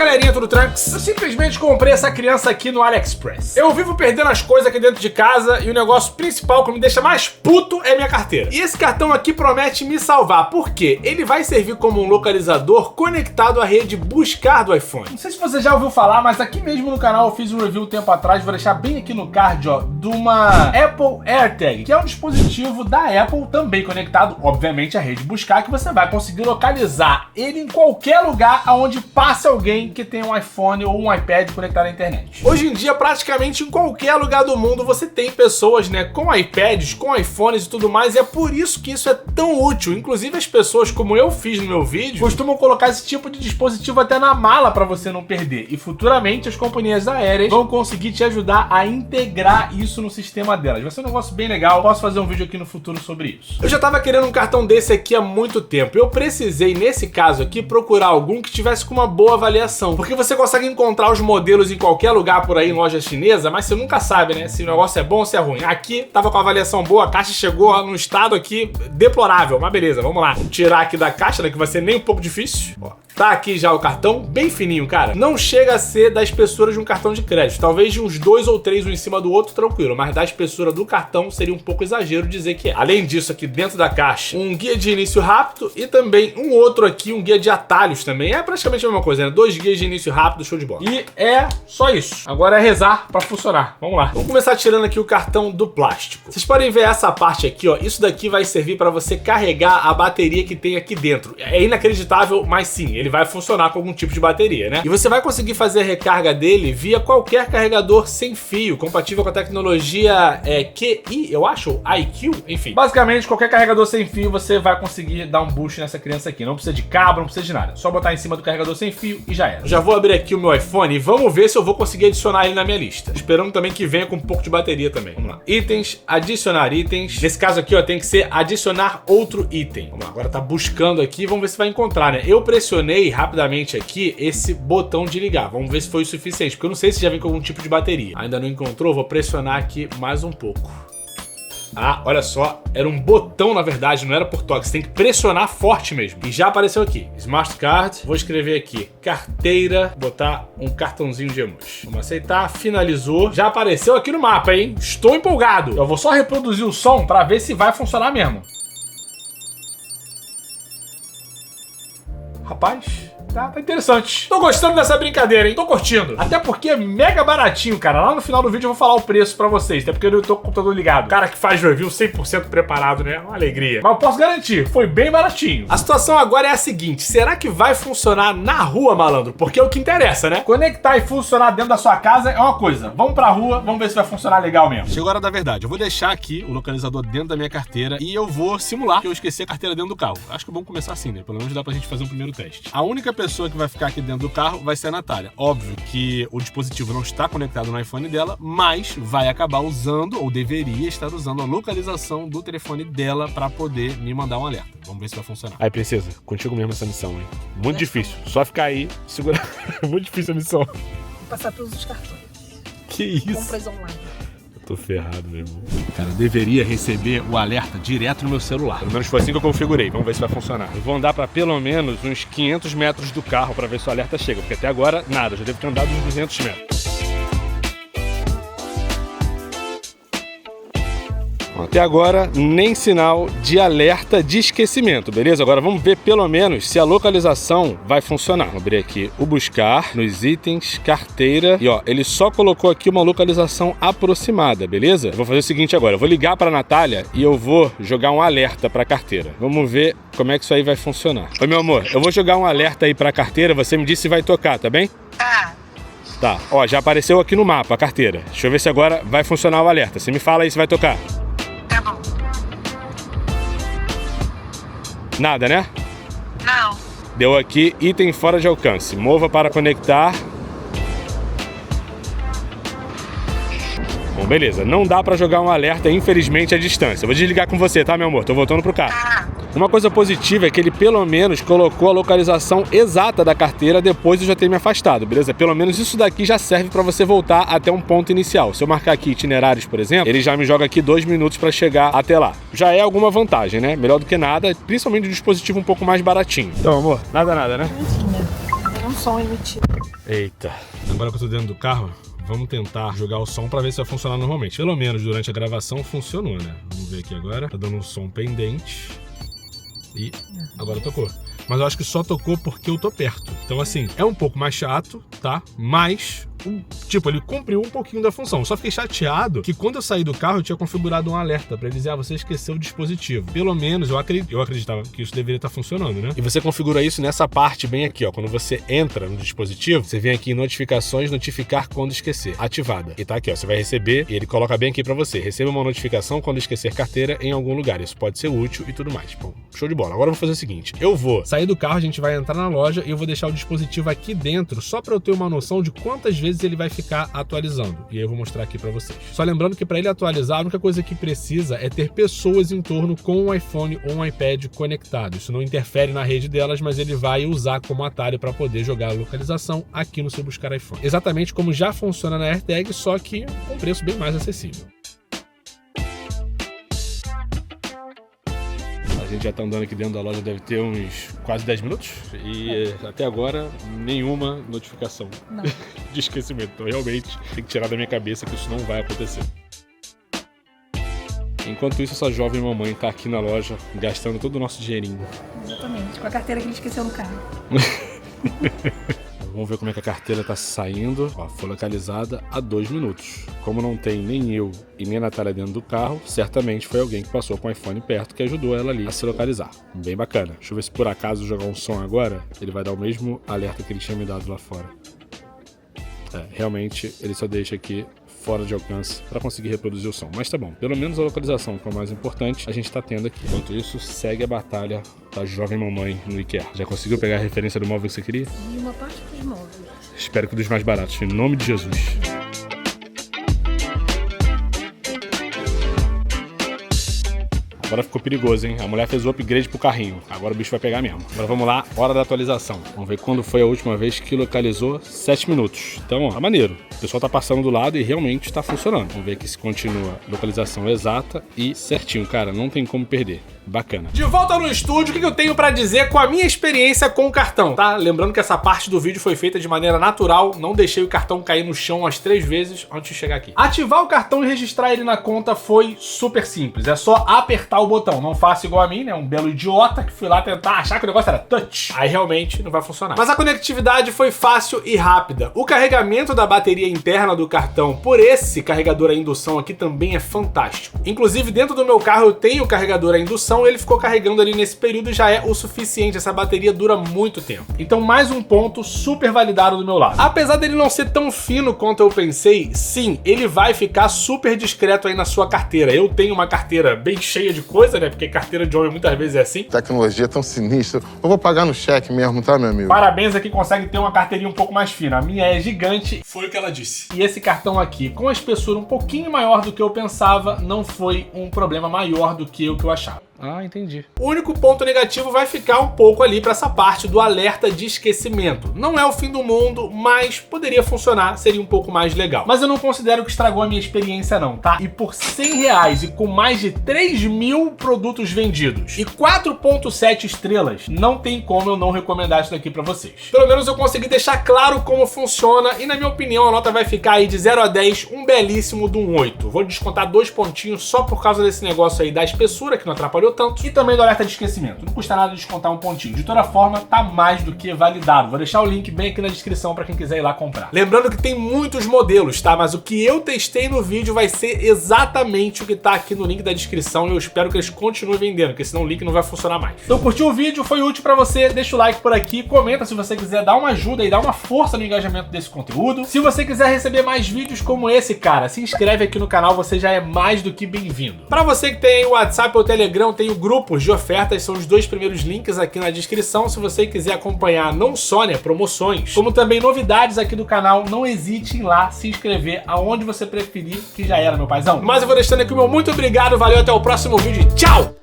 galerinha, tudo tranks? Eu simplesmente comprei essa criança aqui no AliExpress. Eu vivo perdendo as coisas aqui dentro de casa e o negócio principal que me deixa mais puto é minha carteira. E esse cartão aqui promete me salvar, porque ele vai servir como um localizador conectado à rede buscar do iPhone. Não sei se você já ouviu falar, mas aqui mesmo no canal eu fiz um review um tempo atrás, vou deixar bem aqui no card, ó, de uma Apple AirTag, que é um dispositivo da Apple também conectado, obviamente, à rede buscar, que você vai conseguir localizar ele em qualquer lugar onde passe alguém que tem um iPhone ou um iPad conectado à internet. Hoje em dia, praticamente em qualquer lugar do mundo, você tem pessoas, né, com iPads, com iPhones e tudo mais, e é por isso que isso é tão útil. Inclusive, as pessoas, como eu fiz no meu vídeo, costumam colocar esse tipo de dispositivo até na mala para você não perder. E futuramente, as companhias aéreas vão conseguir te ajudar a integrar isso no sistema delas. Vai ser um negócio bem legal. Posso fazer um vídeo aqui no futuro sobre isso. Eu já tava querendo um cartão desse aqui há muito tempo. Eu precisei, nesse caso aqui, procurar algum que tivesse com uma boa avaliação. Porque você consegue encontrar os modelos em qualquer lugar por aí, em loja chinesa, mas você nunca sabe, né, se o negócio é bom ou se é ruim. Aqui tava com a avaliação boa, a caixa chegou num estado aqui deplorável. Mas beleza, vamos lá. Vou tirar aqui da caixa, né, que vai ser nem um pouco difícil. Ó, tá aqui já o cartão, bem fininho, cara. Não chega a ser da espessura de um cartão de crédito. Talvez de uns 2 ou 3 um em cima do outro, tranquilo. Mas da espessura do cartão seria um pouco exagero dizer que é. Além disso, aqui dentro da caixa, um guia de início rápido e também um outro aqui, um guia de atalhos também. É praticamente a mesma coisa, né? 2 guias de início rápido, show de bola. E é só isso. Agora é rezar pra funcionar. Vamos lá. Vamos começar tirando aqui o cartão do plástico. Vocês podem ver essa parte aqui, ó. Isso daqui vai servir pra você carregar a bateria que tem aqui dentro. É inacreditável, mas sim, ele vai funcionar com algum tipo de bateria, né? E você vai conseguir fazer a recarga dele via qualquer carregador sem fio, compatível com a tecnologia QI, eu acho, IQ, enfim. Basicamente, qualquer carregador sem fio você vai conseguir dar um boost nessa criança aqui. Não precisa de cabo, não precisa de nada. Só botar em cima do carregador sem fio e já era. Já vou abrir aqui o meu iPhone e vamos ver se eu vou conseguir adicionar ele na minha lista. Esperando também que venha com um pouco de bateria também. Vamos lá. Itens, adicionar itens. Nesse caso aqui, ó, tem que ser adicionar outro item. Vamos lá, agora tá buscando aqui, vamos ver se vai encontrar, né? Eu pressionei rapidamente aqui esse botão de ligar. Vamos ver se foi o suficiente, porque eu não sei se já vem com algum tipo de bateria. Ainda não encontrou, vou pressionar aqui mais um pouco. Ah, olha só, era um botão na verdade, não era por toque, você tem que pressionar forte mesmo. E já apareceu aqui, Smart Card, vou escrever aqui, carteira, botar um cartãozinho de emoji. Vamos aceitar, finalizou, já apareceu aqui no mapa, hein? Estou empolgado. Eu vou só reproduzir o som para ver se vai funcionar mesmo. Rapaz, tá interessante. Tô gostando dessa brincadeira, hein? Tô curtindo. Até porque é mega baratinho, cara. Lá no final do vídeo eu vou falar o preço pra vocês, até porque eu tô com o computador ligado. O cara que faz review 100% preparado, né? Uma alegria. Mas eu posso garantir, foi bem baratinho. A situação agora é a seguinte, será que vai funcionar na rua, malandro? Porque é o que interessa, né? Conectar e funcionar dentro da sua casa é uma coisa. Vamos pra rua, vamos ver se vai funcionar legal mesmo. Chegou a hora da verdade. Eu vou deixar aqui o localizador dentro da minha carteira e eu vou simular que eu esqueci a carteira dentro do carro. Acho que vamos começar assim, né? Pelo menos dá pra gente fazer um primeiro teste. A única pessoa que vai ficar aqui dentro do carro vai ser a Natália. Óbvio que o dispositivo não está conectado no iPhone dela, mas vai acabar usando, ou deveria estar usando, a localização do telefone dela para poder me mandar um alerta. Vamos ver se vai funcionar. Aí, princesa, contigo mesmo essa missão, hein? Muito difícil. Só ficar aí, segurar. Muito difícil a missão. Vou passar todos os cartões. Que isso? Compras online. Tô ferrado, meu irmão. Cara, eu deveria receber o alerta direto no meu celular. Pelo menos foi assim que eu configurei. Vamos ver se vai funcionar. Eu vou andar pra pelo menos uns 500 metros do carro pra ver se o alerta chega. Porque até agora, nada. Eu já devo ter andado uns 200 metros. Até agora, nem sinal de alerta de esquecimento, beleza? Agora vamos ver pelo menos se a localização vai funcionar. Vou abrir aqui o buscar, nos itens, carteira. E ó, ele só colocou aqui uma localização aproximada, beleza? Eu vou fazer o seguinte agora, eu vou ligar pra Natália e eu vou jogar um alerta pra carteira. Vamos ver como é que isso aí vai funcionar. Oi, meu amor, eu vou jogar um alerta aí pra carteira, você me diz se vai tocar, tá bem? Tá, ó, já apareceu aqui no mapa a carteira. Deixa eu ver se agora vai funcionar o alerta. Você me fala aí se vai tocar. Nada, né? Não. Deu aqui, item fora de alcance. Mova para conectar. Bom, beleza. Não dá pra jogar um alerta, infelizmente, à distância. Eu vou desligar com você, tá, meu amor? Tô voltando pro carro. Uma coisa positiva é que ele pelo menos colocou a localização exata da carteira depois de eu já ter me afastado, beleza? Pelo menos isso daqui já serve para você voltar até um ponto inicial. Se eu marcar aqui itinerários, por exemplo, ele já me joga aqui 2 minutos para chegar até lá. Já é alguma vantagem, né? Melhor do que nada, principalmente um dispositivo um pouco mais baratinho. Então, amor, nada, né? um som emitido. Eita. Agora que eu tô dentro do carro, vamos tentar jogar o som pra ver se vai funcionar normalmente. Pelo menos durante a gravação funcionou, né? Vamos ver aqui agora. Tá dando um som pendente. E agora tocou. Mas eu acho que só tocou porque eu tô perto. Então, assim, é um pouco mais chato, tá? Mas, tipo, ele cumpriu um pouquinho da função. Eu só fiquei chateado que quando eu saí do carro, eu tinha configurado um alerta pra ele dizer, você esqueceu o dispositivo. Pelo menos, eu acreditava que isso deveria estar funcionando, né? E você configura isso nessa parte bem aqui, ó. Quando você entra no dispositivo, você vem aqui em notificações, notificar quando esquecer. Ativada. E tá aqui, ó. Você vai receber, e ele coloca bem aqui pra você. Receba uma notificação quando esquecer carteira em algum lugar. Isso pode ser útil e tudo mais. Bom, show de bola. Agora eu vou fazer o seguinte. Eu vou sair do carro, a gente vai entrar na loja e eu vou deixar o dispositivo aqui dentro, só pra eu ter uma noção de quantas vezes ele vai ficar atualizando. E aí eu vou mostrar aqui pra vocês. Só lembrando que pra ele atualizar, a única coisa que precisa é ter pessoas em torno com um iPhone ou um iPad conectado. Isso não interfere na rede delas, mas ele vai usar como atalho para poder jogar a localização aqui no seu buscar iPhone. Exatamente como já funciona na AirTag, só que com preço bem mais acessível. A gente já tá andando aqui dentro da loja, deve ter uns quase 10 minutos. E até agora, nenhuma notificação de esquecimento. Então, realmente, tem que tirar da minha cabeça que isso não vai acontecer. Enquanto isso, essa jovem mamãe tá aqui na loja, gastando todo o nosso dinheirinho. Exatamente, com a carteira que ele esqueceu no carro. Vamos ver como é que a carteira tá saindo. Ó, foi localizada há 2 minutos. Como não tem nem eu e nem a Natália dentro do carro, certamente foi alguém que passou com o iPhone perto que ajudou ela ali a se localizar. Bem bacana. Deixa eu ver se por acaso jogar um som agora, ele vai dar o mesmo alerta que ele tinha me dado lá fora. Realmente ele só deixa aqui fora de alcance para conseguir reproduzir o som. Mas tá bom, pelo menos a localização, que é o mais importante, a gente tá tendo aqui. Enquanto isso, segue a batalha da jovem mamãe no IKEA. Já conseguiu pegar a referência do móvel que você queria? E uma parte dos móveis. Espero que dos mais baratos, em nome de Jesus. Agora ficou perigoso, hein? A mulher fez o upgrade pro carrinho. Agora o bicho vai pegar mesmo. Agora vamos lá, hora da atualização. Vamos ver quando foi a última vez que localizou. 7 minutos. Então, ó, tá maneiro. O pessoal tá passando do lado e realmente tá funcionando. Vamos ver aqui se continua localização exata e certinho, cara. Não tem como perder. Bacana. De volta no estúdio, o que eu tenho pra dizer com a minha experiência com o cartão, tá? Lembrando que essa parte do vídeo foi feita de maneira natural, não deixei o cartão cair no chão umas 3 vezes antes de chegar aqui. Ativar o cartão e registrar ele na conta foi super simples, é só apertar o botão. Não faça igual a mim, né? Um belo idiota que fui lá tentar achar que o negócio era touch. Aí realmente não vai funcionar. Mas a conectividade foi fácil e rápida. O carregamento da bateria interna do cartão por esse carregador a indução aqui também é fantástico. Inclusive dentro do meu carro eu tenho o carregador a indução, ele ficou carregando ali nesse período e já é o suficiente. Essa bateria dura muito tempo. Então mais um ponto super validado do meu lado. Apesar dele não ser tão fino quanto eu pensei, sim, ele vai ficar super discreto aí na sua carteira. Eu tenho uma carteira bem cheia de coisa, né? Porque carteira de homem muitas vezes é assim. Tecnologia tão sinistra. Eu vou pagar no cheque mesmo, tá, meu amigo? Parabéns a quem consegue ter uma carteirinha um pouco mais fina. A minha é gigante. Foi o que ela disse. E esse cartão aqui, com a espessura um pouquinho maior do que eu pensava, não foi um problema maior do que o que eu achava. Ah, entendi. O único ponto negativo vai ficar um pouco ali para essa parte do alerta de esquecimento. Não é o fim do mundo, mas poderia funcionar, seria um pouco mais legal. Mas eu não considero que estragou a minha experiência não, tá? E por R$100 e com mais de 3.000 produtos vendidos e 4.7 estrelas, não tem como eu não recomendar isso daqui para vocês. Pelo menos eu consegui deixar claro como funciona e na minha opinião a nota vai ficar aí de 0 a 10, um belíssimo de um 8. Vou descontar 2 pontinhos só por causa desse negócio aí da espessura, que não atrapalhou tanto, e também do alerta de esquecimento. Não custa nada descontar um pontinho. De toda forma, tá mais do que validado. Vou deixar o link bem aqui na descrição para quem quiser ir lá comprar. Lembrando que tem muitos modelos, tá? Mas o que eu testei no vídeo vai ser exatamente o que tá aqui no link da descrição e eu espero que eles continuem vendendo, porque senão o link não vai funcionar mais. Então curtiu o vídeo? Foi útil para você? Deixa o like por aqui, comenta se você quiser dar uma ajuda e dar uma força no engajamento desse conteúdo. Se você quiser receber mais vídeos como esse, cara, se inscreve aqui no canal, você já é mais do que bem-vindo. Para você que tem o WhatsApp ou o Telegram, tem o grupos de ofertas, são os 2 primeiros links aqui na descrição. Se você quiser acompanhar não só, né, promoções, como também novidades aqui do canal, não hesite em lá se inscrever aonde você preferir, que já era, meu paizão. Mas eu vou deixando aqui o meu muito obrigado, valeu, até o próximo vídeo e tchau!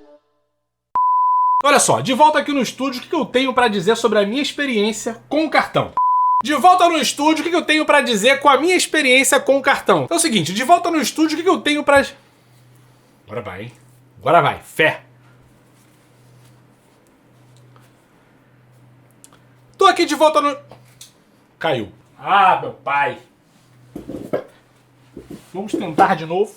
Olha só, de volta aqui no estúdio, o que eu tenho pra dizer sobre a minha experiência com o cartão? De volta no estúdio, o que eu tenho pra dizer com a minha experiência com o cartão? Então é o seguinte, de volta no estúdio, o que eu tenho pra... Agora vai, hein? Agora vai, fé! Tô aqui de volta no... Caiu. Ah, meu pai. Vamos tentar de novo.